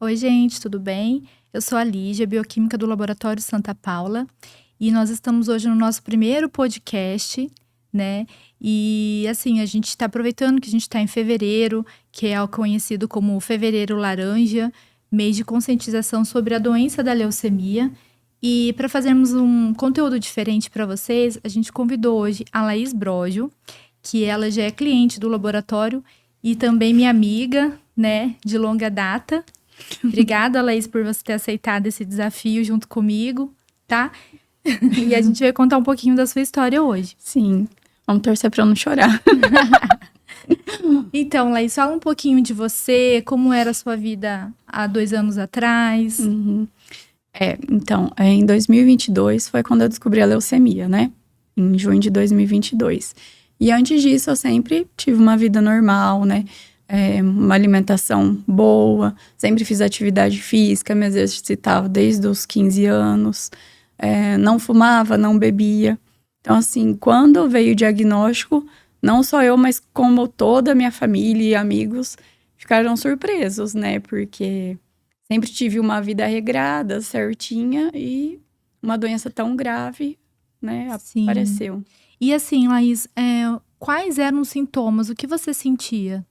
Oi, gente, tudo bem? Eu sou a Lígia, bioquímica do Laboratório Santa Paula, e nós estamos hoje no nosso primeiro podcast, né? E assim, a gente está aproveitando que a gente está em fevereiro, que é o conhecido como Fevereiro Laranja, mês de conscientização sobre a doença da leucemia. E para fazermos um conteúdo diferente para vocês, a gente convidou hoje a Laís Brojo, que ela já é cliente do laboratório e também minha amiga, né, de longa data. Obrigada, Laís, por você ter aceitado esse desafio junto comigo, tá? E a gente vai contar um pouquinho da sua história hoje. Sim, vamos torcer pra eu não chorar. Então, Laís, fala um pouquinho de você, como era a sua vida há 2 anos atrás. Então, em 2022 foi quando eu descobri a leucemia, né? Em junho de 2022. E antes disso, eu sempre tive uma vida normal, né? Uma alimentação boa, sempre fiz atividade física, me exercitava desde os 15 anos. Não fumava, não bebia. Então, assim, quando veio o diagnóstico, não só eu, mas como toda a minha família e amigos ficaram surpresos, né? Porque sempre tive uma vida regrada, certinha, e uma doença tão grave, né, Sim. apareceu. E assim, Laís, quais eram os sintomas? O que você sentia?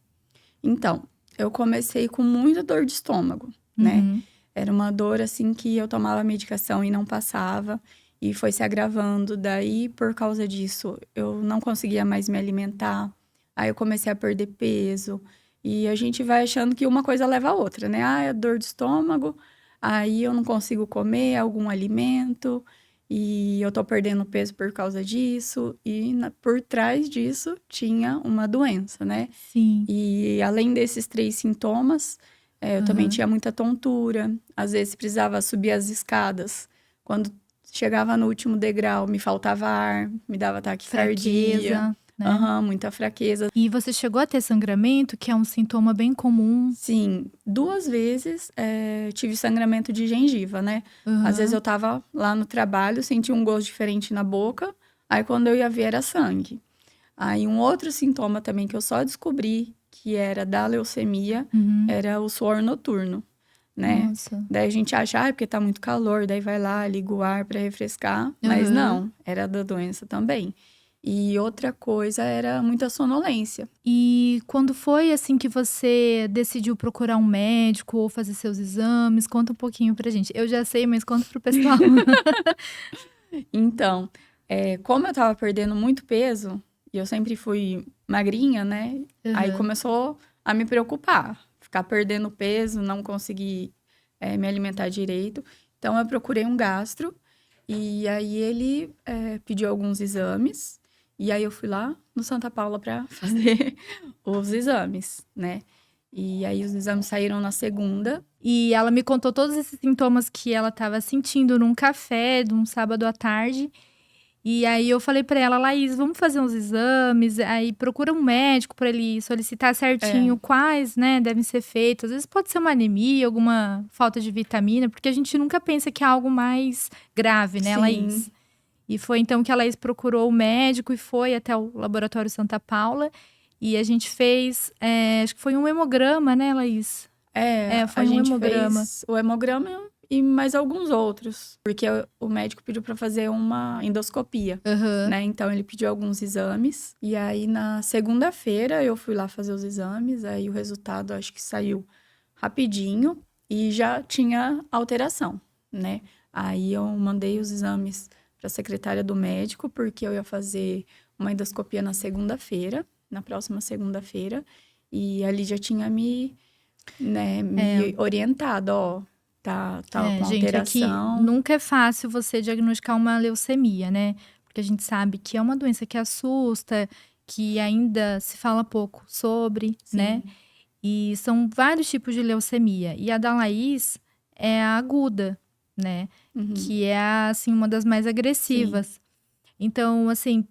Então, eu comecei com muita dor de estômago, né? Uhum. Era uma dor, assim, que eu tomava medicação e não passava. E foi se agravando. Daí, por causa disso, eu não conseguia mais me alimentar. Aí eu comecei a perder peso. E a gente vai achando que uma coisa leva a outra, né? Ah, é dor de estômago. Aí eu não consigo comer algum alimento. E eu tô perdendo peso por causa disso. E por trás disso tinha uma doença, né? Sim. E além desses 3 sintomas, eu também tinha muita tontura. Às vezes precisava subir as escadas. Quando chegava no último degrau, me faltava ar, me dava taquicardia. Fraqueza, né? Muita fraqueza. E você chegou a ter sangramento, que é um sintoma bem comum. Sim, 2 vezes tive sangramento de gengiva, né? Às vezes eu tava lá no trabalho, sentia um gosto diferente na boca. Aí quando eu ia ver era sangue. Aí um outro sintoma também que eu só descobri que era da leucemia era o suor noturno, né? Nossa. Daí a gente acha, porque tá muito calor, daí vai lá, liga o ar pra refrescar. Mas não, era da doença também. E outra coisa era muita sonolência. E quando foi assim que você decidiu procurar um médico ou fazer seus exames? Conta um pouquinho pra gente. Eu já sei, mas conta pro pessoal. Então, como eu tava perdendo muito peso, e eu sempre fui magrinha, né? Aí começou a me preocupar. Ficar perdendo peso, não conseguir me alimentar direito. Então, eu procurei um gastro. E aí, ele pediu alguns exames. E aí, eu fui lá no Santa Paula para fazer os exames, né? E aí, os exames saíram na segunda. E ela me contou todos esses sintomas que ela estava sentindo num café, de um sábado à tarde. E aí eu falei pra ela, Laís, vamos fazer uns exames, aí procura um médico pra ele solicitar certinho quais, né, devem ser feitos. Às vezes pode ser uma anemia, alguma falta de vitamina, porque a gente nunca pensa que é algo mais grave, né, Sim. Laís? E foi então que a Laís procurou o médico e foi até o Laboratório Santa Paula. E a gente fez, acho que foi um hemograma, né, Laís? Foi a um gente hemograma. fez o hemograma e mais alguns outros. Porque o médico pediu para fazer uma endoscopia, né? Então, ele pediu alguns exames. E aí, na segunda-feira, eu fui lá fazer os exames. Aí, o resultado, acho que saiu rapidinho. E já tinha alteração, né? Aí, eu mandei os exames para a secretária do médico. Porque eu ia fazer uma endoscopia na segunda-feira. Na próxima segunda-feira. E ali já tinha me orientado, ó, tá com Gente, alteração. aqui nunca é fácil você diagnosticar uma leucemia, né? Porque a gente sabe que é uma doença que assusta, que ainda se fala pouco sobre, né? E são vários tipos de leucemia. E a da Laís é a aguda, né? Que é, assim, uma das mais agressivas. Então, assim,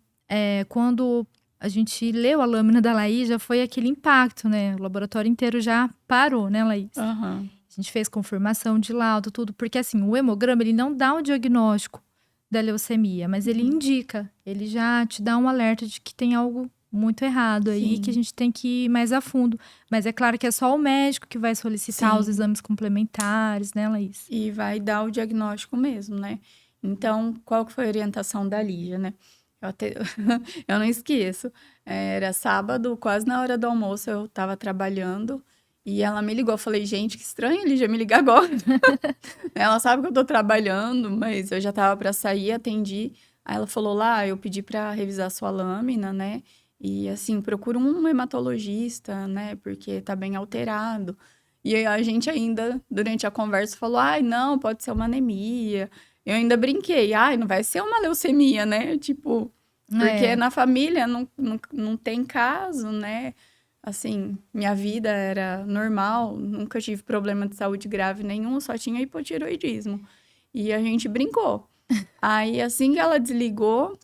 quando a gente leu a lâmina da Laís, já foi aquele impacto, né? O laboratório inteiro já parou, né, Laís? A gente fez confirmação de laudo, tudo. Porque, assim, o hemograma, ele não dá o diagnóstico da leucemia, mas ele indica. Ele já te dá um alerta de que tem algo muito errado aí, Sim. que a gente tem que ir mais a fundo. Mas é claro que é só o médico que vai solicitar Sim. os exames complementares, né, Laís? E vai dar o diagnóstico mesmo, né? Então, qual que foi a orientação da Lígia, né? Eu não esqueço. Era sábado, quase na hora do almoço, eu tava trabalhando e ela me ligou. Eu falei, gente, que estranho, Lígia, me ligar agora. Ela sabe que eu tô trabalhando, mas eu já tava pra sair, atendi. Aí ela falou lá, eu pedi pra revisar sua lâmina, né? E assim, procura um hematologista, né? Porque tá bem alterado. E aí a gente ainda, durante a conversa, falou: ai, não, pode ser uma anemia. Eu ainda brinquei: ai, não vai ser uma leucemia, né? Tipo, porque É, na família não tem caso, né? Assim, minha vida era normal, nunca tive problema de saúde grave nenhum, só tinha hipotireoidismo. E a gente brincou. Aí, assim que ela desligou,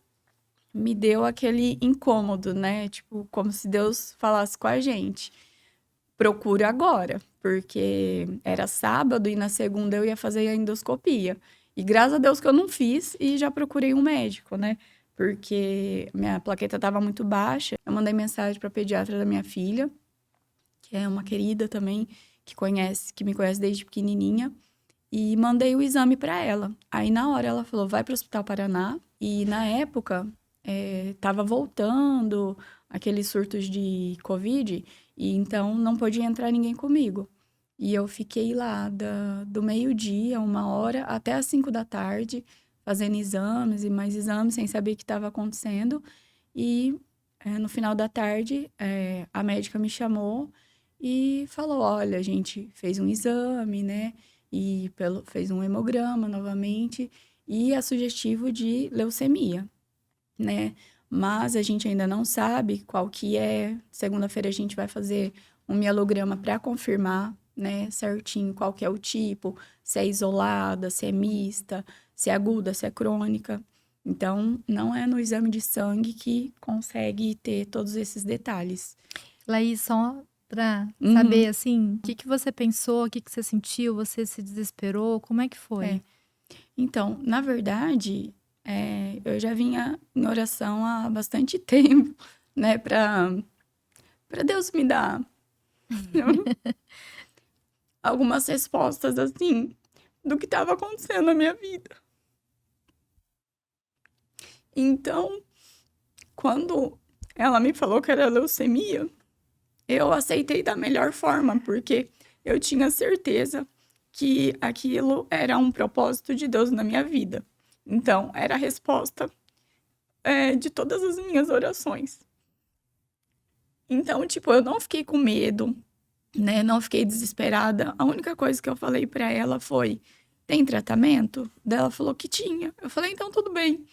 me deu aquele incômodo, né? Tipo, como se Deus falasse com a gente: procura agora, porque era sábado e na segunda eu ia fazer a endoscopia. E graças a Deus que eu não fiz e já procurei um médico, né? Porque minha plaqueta estava muito baixa. Eu mandei mensagem para a pediatra da minha filha, que é uma querida também, que me conhece desde pequenininha, e mandei o exame para ela. Aí na hora ela falou: vai para o Hospital Paraná. E na época tava voltando aqueles surtos de Covid, e então não podia entrar ninguém comigo. E eu fiquei lá do meio-dia, 1 hora, até as 5 da tarde, fazendo exames e mais exames, sem saber o que estava acontecendo. E no final da tarde, a médica me chamou e falou: olha, a gente fez um exame, né? E fez um hemograma novamente, e é sugestivo de leucemia, né? Mas a gente ainda não sabe qual que é. Segunda-feira a gente vai fazer um mielograma para confirmar, né, certinho qual que é o tipo, se é isolada, se é mista, se é aguda, se é crônica. Então, não é no exame de sangue que consegue ter todos esses detalhes. Laís, só pra Uhum. saber, assim, o que que você pensou, o que que você sentiu, você se desesperou, como é que É. foi? Então, na verdade, eu já vinha em oração há bastante tempo, né, para Deus me dar algumas respostas, assim, do que estava acontecendo na minha vida. Então, quando ela me falou que era leucemia, eu aceitei da melhor forma, porque eu tinha certeza que aquilo era um propósito de Deus na minha vida. Então, era a resposta, de todas as minhas orações. Então, tipo, eu não fiquei com medo, né? Não fiquei desesperada. A única coisa que eu falei pra ela foi: tem tratamento? Daí ela falou que tinha. Eu falei: então tudo bem.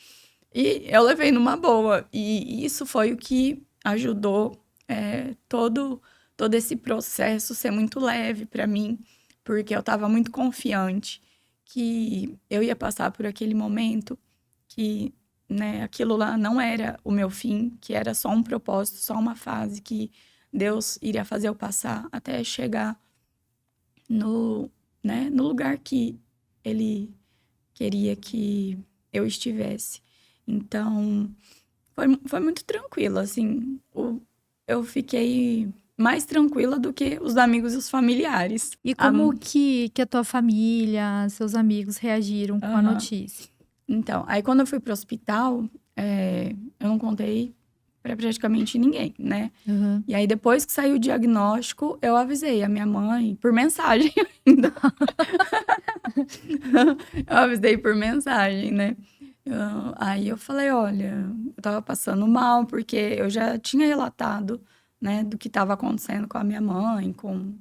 E eu levei numa boa. E isso foi o que ajudou todo esse processo ser muito leve pra mim, porque eu tava muito confiante que eu ia passar por aquele momento, que, né, aquilo lá não era o meu fim, que era só um propósito, só uma fase que Deus iria fazer eu passar até chegar no, né, no lugar que Ele queria que eu estivesse. Então, foi muito tranquilo, assim. Eu fiquei mais tranquila do que os amigos e os familiares. E como que a tua família, seus amigos reagiram com a Aham. notícia? Então, aí quando eu fui pro hospital, eu não contei pra praticamente ninguém, né? Aham. E aí, depois que saiu o diagnóstico, eu avisei a minha mãe por mensagem ainda. Eu avisei por mensagem, né? Aí eu falei: olha, eu tava passando mal, porque eu já tinha relatado, né, do que estava acontecendo com a minha mãe, com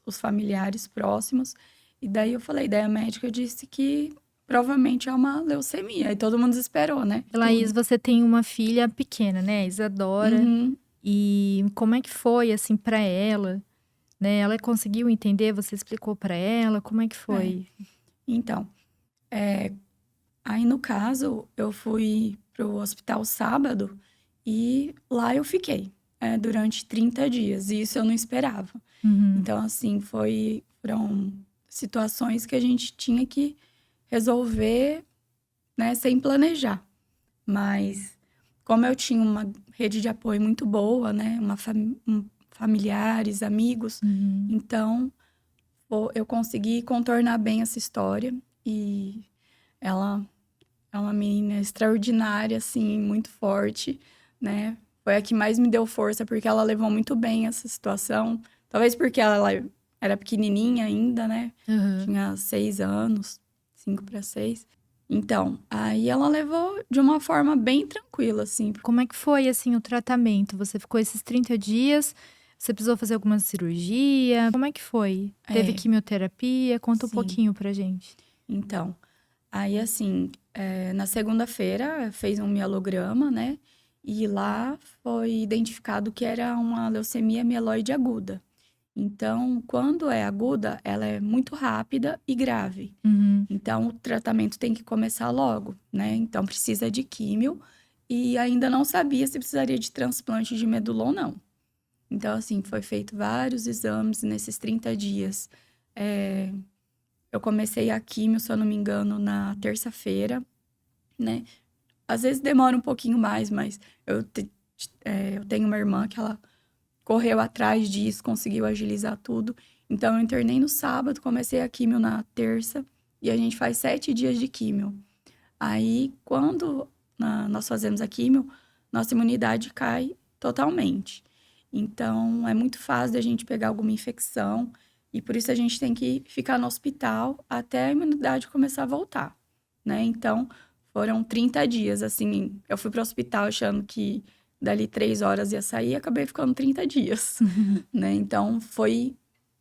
os familiares próximos. E daí eu falei: daí a médica disse que provavelmente é uma leucemia. E todo mundo esperou, né? Laís, Tudo. você tem uma filha pequena, né, a Isadora. Uhum. E como é que foi, assim, pra ela, né? Ela conseguiu entender? Você explicou pra ela? Como é que É. foi? Então, aí no caso, eu fui pro hospital sábado e lá eu fiquei, durante 30 dias. E isso eu não esperava. Uhum. Então, assim, foram situações que a gente tinha que resolver, né, sem planejar. Mas como eu tinha uma rede de apoio muito boa, né? Familiares, amigos, então eu consegui contornar bem essa história. E ela é uma menina extraordinária, assim, muito forte, né? Foi a que mais me deu força, porque ela levou muito bem essa situação. Talvez porque ela era pequenininha ainda, né? Tinha 6 anos, 5 para 6. Então, aí ela levou de uma forma bem tranquila, assim. Como é que foi, assim, o tratamento? Você ficou esses 30 dias, você precisou fazer alguma cirurgia? Como é que foi? Teve quimioterapia? Conta um Sim. pouquinho pra gente. Então, aí assim, na segunda-feira fez um mielograma, né? E lá foi identificado que era uma leucemia mieloide aguda. Então, quando é aguda, ela é muito rápida e grave. Então, o tratamento tem que começar logo, né? Então, precisa de químio e ainda não sabia se precisaria de transplante de medula ou não. Então, assim, foi feito vários exames nesses 30 dias. Eu comecei a químio, se eu não me engano, na terça-feira, né? Às vezes demora um pouquinho mais, mas eu tenho uma irmã que ela correu atrás disso, conseguiu agilizar tudo. Então, eu internei no sábado, comecei a químio na terça, e a gente faz 7 dias de químio. Aí, quando nós fazemos a químio, nossa imunidade cai totalmente. Então, é muito fácil da gente pegar alguma infecção, e por isso a gente tem que ficar no hospital até a imunidade começar a voltar, né? Então, foram 30 dias, assim, eu fui para o hospital achando que dali 3 horas ia sair, acabei ficando 30 dias, né? Então, foi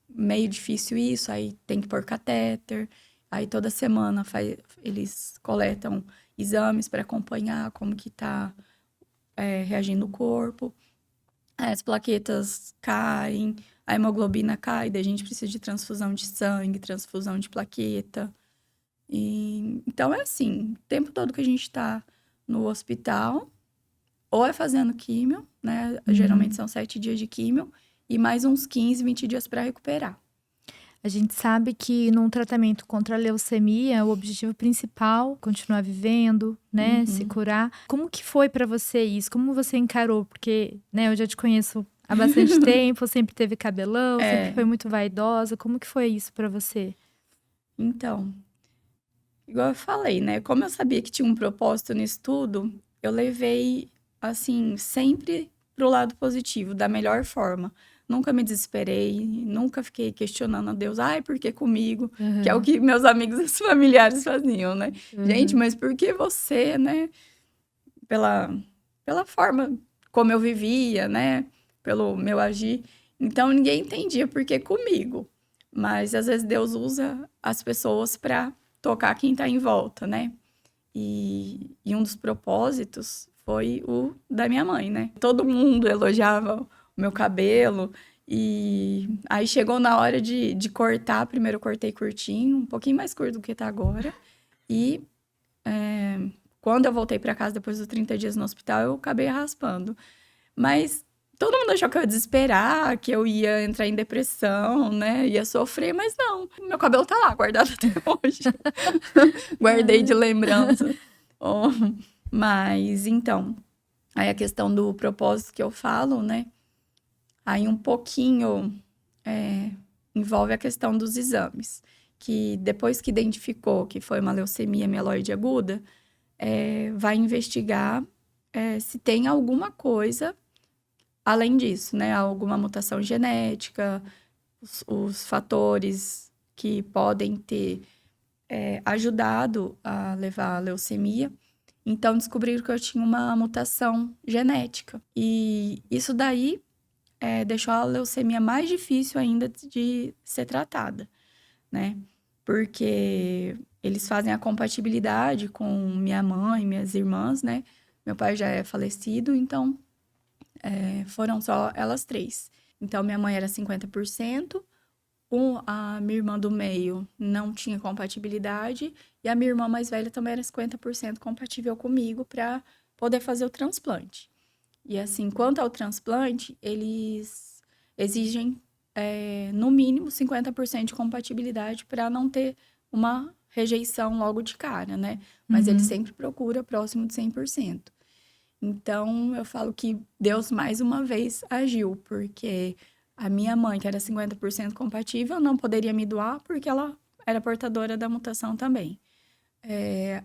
meio difícil isso, aí tem que pôr catéter, aí toda semana eles coletam exames para acompanhar como que tá reagindo o corpo. As plaquetas caem, a hemoglobina cai, daí a gente precisa de transfusão de sangue, transfusão de plaqueta. Então é assim, o tempo todo que a gente tá no hospital, ou é fazendo químio, né? Geralmente são 7 dias de químio, e mais uns 15, 20 dias para recuperar. A gente sabe que num tratamento contra a leucemia, o objetivo principal é continuar vivendo, né, se curar. Como que foi pra você isso? Como você encarou? Porque, né, eu já te conheço há bastante tempo, sempre teve cabelão, sempre foi muito vaidosa. Como que foi isso pra você? Então, igual eu falei, né? Como eu sabia que tinha um propósito nisso tudo, eu levei, assim, sempre pro lado positivo, da melhor forma. Nunca me desesperei, nunca fiquei questionando a Deus, ai, por que comigo? Que é o que meus amigos e familiares faziam, né? Gente, mas por que você, né? Pela forma como eu vivia, né? Pelo meu agir. Então, ninguém entendia por que comigo. Mas, às vezes, Deus usa as pessoas para tocar quem tá em volta, né? E um dos propósitos foi o da minha mãe, né? Todo mundo elogiava o meu cabelo. E aí chegou na hora de cortar. Primeiro eu cortei curtinho, um pouquinho mais curto do que tá agora. E quando eu voltei para casa depois dos 30 dias no hospital, eu acabei raspando. Mas todo mundo achou que eu ia desesperar, que eu ia entrar em depressão, né? Ia sofrer, mas não. Meu cabelo tá lá, guardado até hoje. Guardei de lembrança. Oh, mas, então, aí a questão do propósito que eu falo, né? Aí um pouquinho envolve a questão dos exames. Que depois que identificou que foi uma leucemia mieloide aguda, vai investigar se tem alguma coisa além disso, né? Alguma mutação genética, os fatores que podem ter ajudado a levar a leucemia. Então, descobriram que eu tinha uma mutação genética. E isso daí deixou a leucemia mais difícil ainda de ser tratada, né? Porque eles fazem a compatibilidade com minha mãe, minhas irmãs, né? Meu pai já é falecido, então foram só elas 3. Então, minha mãe era 50%, a minha irmã do meio não tinha compatibilidade, e a minha irmã mais velha também era 50% compatível comigo para poder fazer o transplante. E assim, quanto ao transplante, eles exigem no mínimo 50% de compatibilidade para não ter uma rejeição logo de cara, né? Mas ele sempre procura próximo de 100%. Então, eu falo que Deus mais uma vez agiu, porque a minha mãe, que era 50% compatível, não poderia me doar porque ela era portadora da mutação também.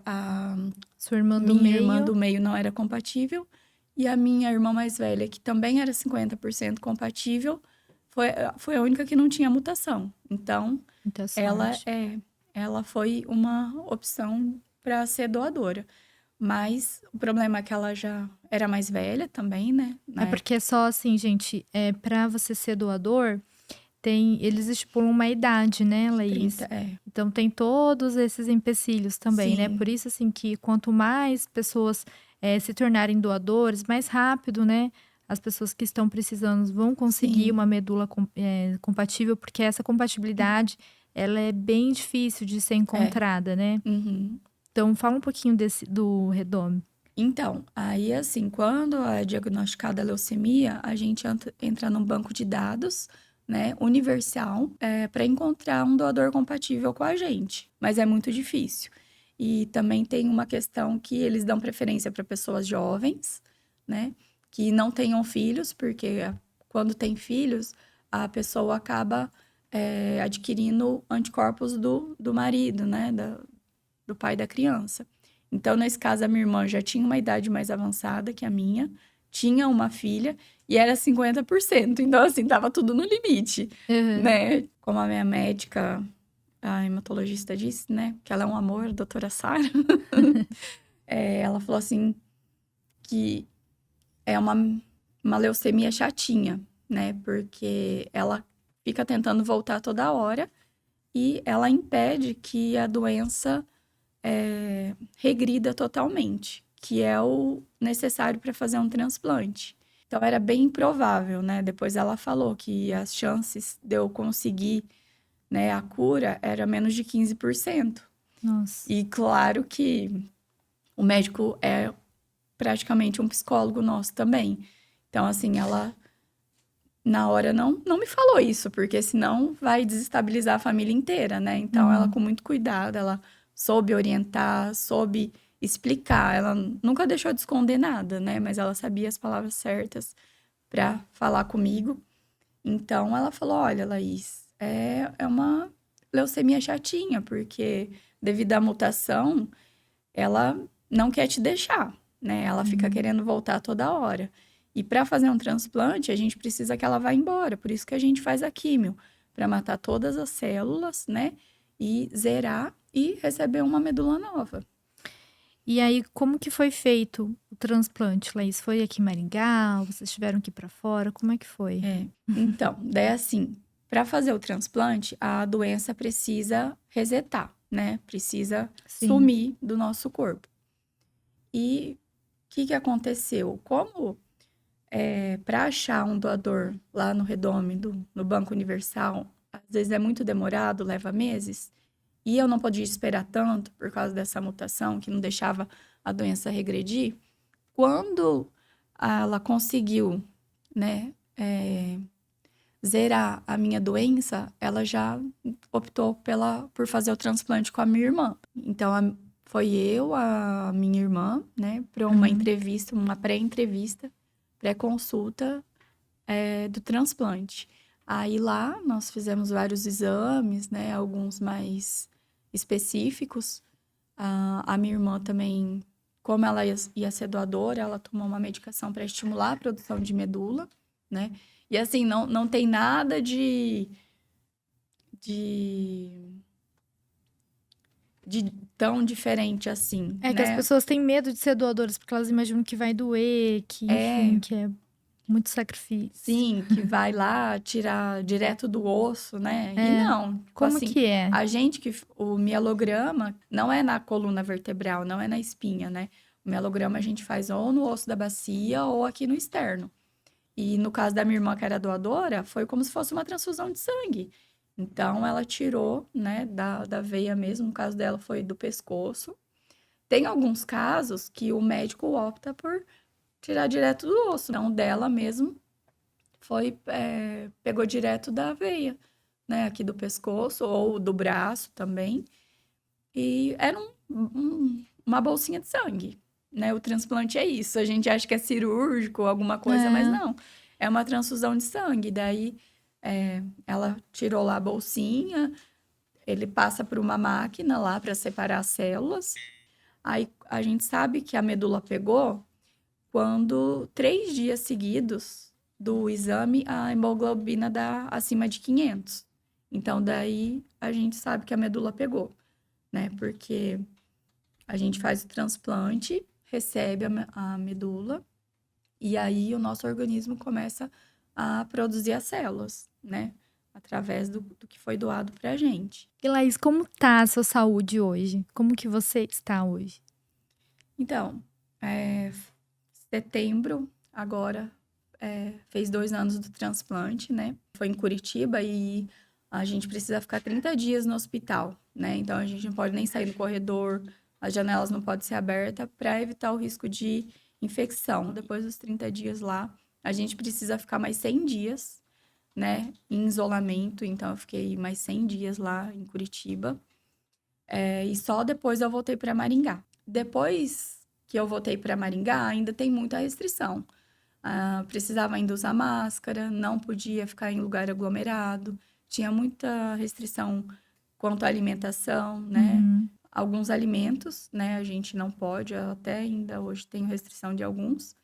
A Sua irmã do minha irmã meio. do meio não era compatível e a minha irmã mais velha, que também era 50% compatível, foi a única que não tinha mutação. Então, Muita ela sorte. ela foi uma opção para ser doadora. Mas o problema é que ela já era mais velha também, né? É Na época, porque só assim, gente, para você ser doador, eles estipulam uma idade, né, Laís? 30, é. Então tem todos esses empecilhos também, né? Por Sim, isso, assim, que quanto mais pessoas se tornarem doadores, mais rápido, né? As pessoas que estão precisando vão conseguir sim. uma medula compatível, porque essa compatibilidade, ela é bem difícil de ser É. encontrada, né? Uhum. Então fala um pouquinho do Redome. Então, aí assim, quando é diagnosticada a leucemia, a gente entra num banco de dados, né, universal, para encontrar um doador compatível com a gente. Mas é muito difícil. E também tem uma questão que eles dão preferência para pessoas jovens, né, que não tenham filhos, porque quando tem filhos, a pessoa acaba adquirindo anticorpos do marido, né, do pai da criança. Então, nesse caso, a minha irmã já tinha uma idade mais avançada que a minha, tinha uma filha e era 50%. Então, assim, tava tudo no limite, Uhum. né? Como a minha médica, a hematologista disse, né? Que ela é um amor, a doutora Sara. Ela falou assim que é uma leucemia chatinha, né? Porque ela fica tentando voltar toda hora e ela impede que a doença regrida totalmente, que é o necessário para fazer um transplante. Então era bem improvável, né? Depois ela falou que as chances de eu conseguir, né, a cura era menos de 15%. Nossa. E claro que o médico é praticamente um psicólogo nosso também. Então, assim, ela na hora não me falou isso, porque senão vai desestabilizar a família inteira, né? Então, ela Uhum. com muito cuidado, ela soube orientar, soube explicar. Ela nunca deixou de esconder nada, né? Mas ela sabia as palavras certas para falar comigo. Então, ela falou: Olha, Laís, é uma leucemia chatinha, porque devido à mutação, ela não quer te deixar, né? Ela fica Uhum. querendo voltar toda hora. E para fazer um transplante, a gente precisa que ela vá embora. Por isso que a gente faz a químio, para matar todas as células, né? E zerar e receber uma medula nova. E aí, como que foi feito o transplante, Laís? Foi aqui em Maringá? Vocês tiveram que ir pra fora? Como é que foi? Então, daí assim, para fazer o transplante, a doença precisa resetar, né? Precisa Sim. sumir do nosso corpo. E o que aconteceu? Como para achar um doador lá no Redome, no Banco Universal, às vezes é muito demorado, leva meses. E eu não podia esperar tanto por causa dessa mutação que não deixava a doença regredir. Quando ela conseguiu, né, zerar a minha doença, ela já optou por fazer o transplante com a minha irmã. Então, foi eu, a minha irmã, né, para uma Uhum. entrevista, uma pré-entrevista, pré-consulta do transplante. Aí lá nós fizemos vários exames, né? Alguns mais específicos. A minha irmã também, como ela ia ser doadora, ela tomou uma medicação para estimular a produção de medula, né? E assim, não tem nada de, de tão diferente assim, É que as né? pessoas têm medo de ser doadoras porque elas imaginam que vai doer, que enfim, É, que é muito sacrifício. sim, que vai lá tirar direto do osso, né? E É. não, tipo Como assim, que é? a gente que o mielograma não é na coluna vertebral, não é na espinha, né? O mielograma a gente faz ou no osso da bacia ou aqui no externo. E no caso da minha irmã, que era doadora, foi como se fosse uma transfusão de sangue. Então ela tirou, né, da veia mesmo, no caso dela foi do pescoço. Tem alguns casos que o médico opta por tirar direto do osso, não dela mesmo pegou direto da veia, né? Aqui do pescoço ou do braço também. E era uma bolsinha de sangue. né? O transplante é isso. A gente acha que é cirúrgico, alguma coisa, mas não. É uma transfusão de sangue. Daí, ela tirou lá a bolsinha, ele passa por uma máquina lá para separar as células. Aí, a gente sabe que a medula pegou quando 3 dias seguidos do exame, a hemoglobina dá acima de 500. Então, daí, a gente sabe que a medula pegou, né? Porque a gente faz o transplante, recebe a medula, e aí o nosso organismo começa a produzir as células, né? Através do que foi doado pra gente. E Laís, como tá a sua saúde hoje? Como que você está hoje? Então, setembro, agora, fez 2 anos do transplante, né? Foi em Curitiba e a gente precisa ficar 30 dias no hospital, né? Então, a gente não pode nem sair no corredor, as janelas não podem ser abertas para evitar o risco de infecção. Depois dos 30 dias lá, a gente precisa ficar mais 100 dias, né? Em isolamento. Então, eu fiquei mais 100 dias lá em Curitiba. E só depois eu voltei para Maringá. Depois que eu voltei para Maringá, ainda tem muita restrição. Precisava ainda usar máscara, não podia ficar em lugar aglomerado, tinha muita restrição quanto à alimentação, né? Uhum. Alguns alimentos, né? A gente não pode, eu até ainda hoje tenho restrição de alguns.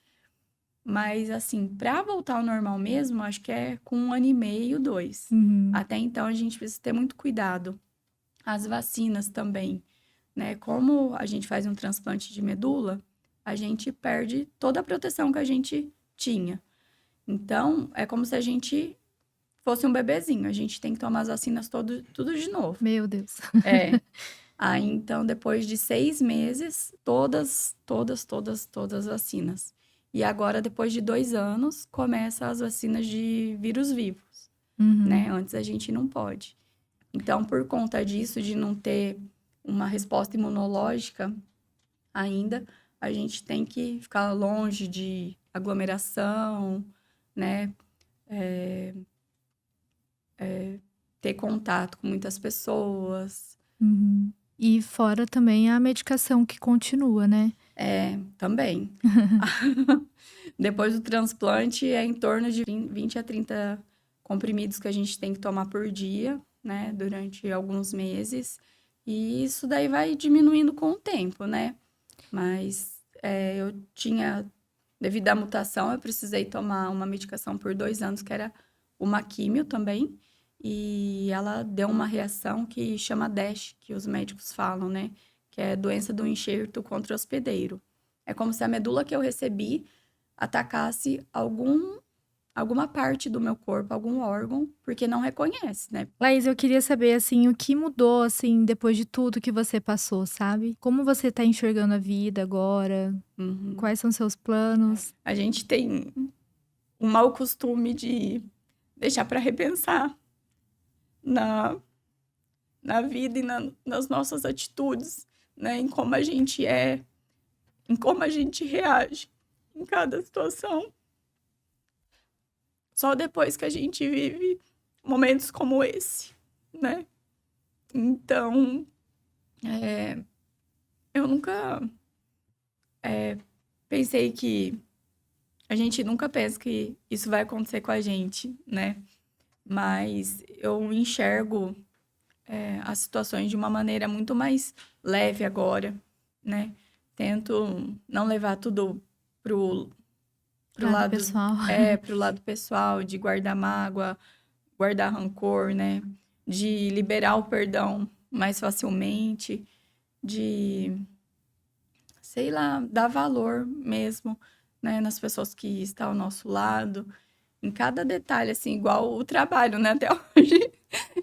Mas, assim, para voltar ao normal mesmo, acho que é com 1 ano e meio, 2. Uhum. Até então, a gente precisa ter muito cuidado. As vacinas também, né? Como a gente faz um transplante de medula, a gente perde toda a proteção que a gente tinha. Então, é como se a gente fosse um bebezinho. A gente tem que tomar as vacinas tudo de novo. Meu Deus. Aí, então, depois de 6 meses, todas as vacinas. E agora, depois de 2 anos, começa as vacinas de vírus vivos, né? Antes a gente não pode. Então, por conta disso, de não ter uma resposta imunológica ainda, a gente tem que ficar longe de aglomeração, né? Ter contato com muitas pessoas. Uhum. E fora também a medicação que continua, né? Também. Depois do transplante, é em torno de 20 a 30 comprimidos que a gente tem que tomar por dia, né? Durante alguns meses. E isso daí vai diminuindo com o tempo, né? Mas eu tinha, devido à mutação, eu precisei tomar uma medicação por 2 anos, que era uma químio também. E ela deu uma reação que chama DASH, que os médicos falam, né? Que é doença do enxerto contra hospedeiro. É como se a medula que eu recebi atacasse alguma parte do meu corpo, algum órgão, porque não reconhece, né? Laís, eu queria saber, assim, o que mudou, assim, depois de tudo que você passou, sabe? Como você tá enxergando a vida agora? Quais são seus planos? A gente tem um mau costume de deixar para repensar na vida e nas nossas atitudes, né? Em como a gente é, em como a gente reage em cada situação. Só depois que a gente vive momentos como esse, né? Então, eu nunca pensei que... A gente nunca pensa que isso vai acontecer com a gente, né? Mas eu enxergo as situações de uma maneira muito mais leve agora, né? Tento não levar tudo pro Lado pessoal. pro lado pessoal, de guardar mágoa, guardar rancor, né? De liberar o perdão mais facilmente, de, sei lá, dar valor mesmo, né? Nas pessoas que estão ao nosso lado, em cada detalhe, assim, igual o trabalho, né? Até hoje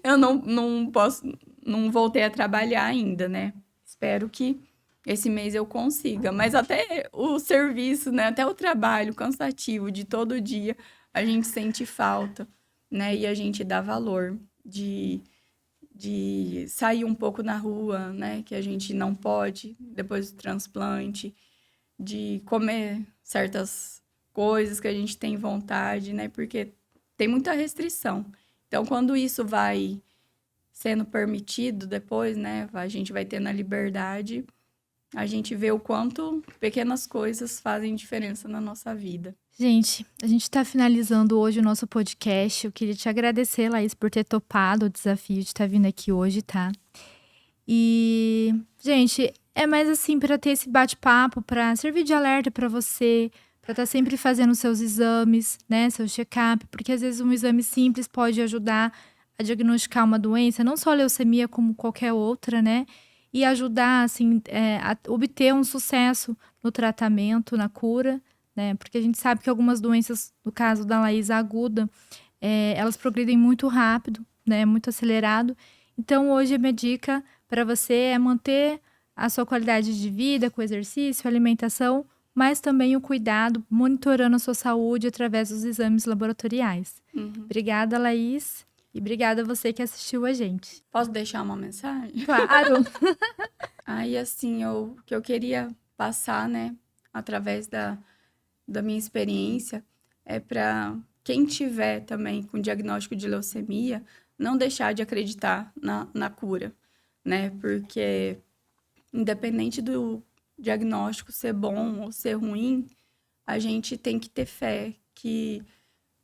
eu não voltei a trabalhar ainda, né? Espero que esse mês eu consiga. Mas até o serviço, né? Até o trabalho cansativo de todo dia, a gente sente falta, né? E a gente dá valor de sair um pouco na rua, né? Que a gente não pode depois do transplante, de comer certas coisas que a gente tem vontade, né? Porque tem muita restrição. Então, quando isso vai sendo permitido depois, né? A gente vai tendo a liberdade, a gente vê o quanto pequenas coisas fazem diferença na nossa vida. Gente, a gente está finalizando hoje o nosso podcast. Eu queria te agradecer, Laís, por ter topado o desafio de estar vindo aqui hoje, tá? E, gente, é mais assim para ter esse bate-papo, para servir de alerta para você, para estar sempre fazendo seus exames, né, seu check-up, porque às vezes um exame simples pode ajudar a diagnosticar uma doença, não só a leucemia como qualquer outra, né? E ajudar, assim, a obter um sucesso no tratamento, na cura, né? Porque a gente sabe que algumas doenças, no caso da Laís aguda, elas progridem muito rápido, né? Muito acelerado. Então, hoje a minha dica para você é manter a sua qualidade de vida com exercício, alimentação, mas também o cuidado, monitorando a sua saúde através dos exames laboratoriais. Obrigada, Laís. E obrigada a você que assistiu a gente. Posso deixar uma mensagem? Claro! Aí, assim, o que eu queria passar, né, através da minha experiência, é para quem tiver também com diagnóstico de leucemia, não deixar de acreditar na cura, né? Porque, independente do diagnóstico ser bom ou ser ruim, a gente tem que ter fé que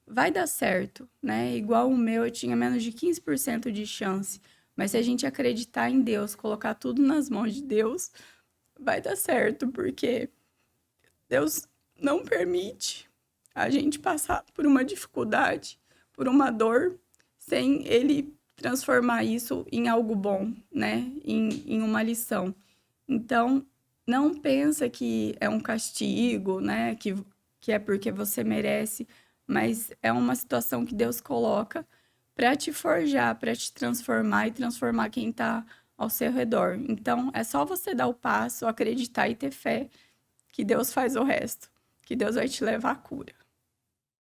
vai dar certo, né? Igual o meu, eu tinha menos de 15% de chance. Mas se a gente acreditar em Deus, colocar tudo nas mãos de Deus, vai dar certo, porque Deus não permite a gente passar por uma dificuldade, por uma dor, sem Ele transformar isso em algo bom, né? Em uma lição. Então, não pensa que é um castigo, né? Que é porque você merece, mas é uma situação que Deus coloca para te forjar, para te transformar e transformar quem está ao seu redor. Então, é só você dar o passo, acreditar e ter fé que Deus faz o resto, que Deus vai te levar à cura.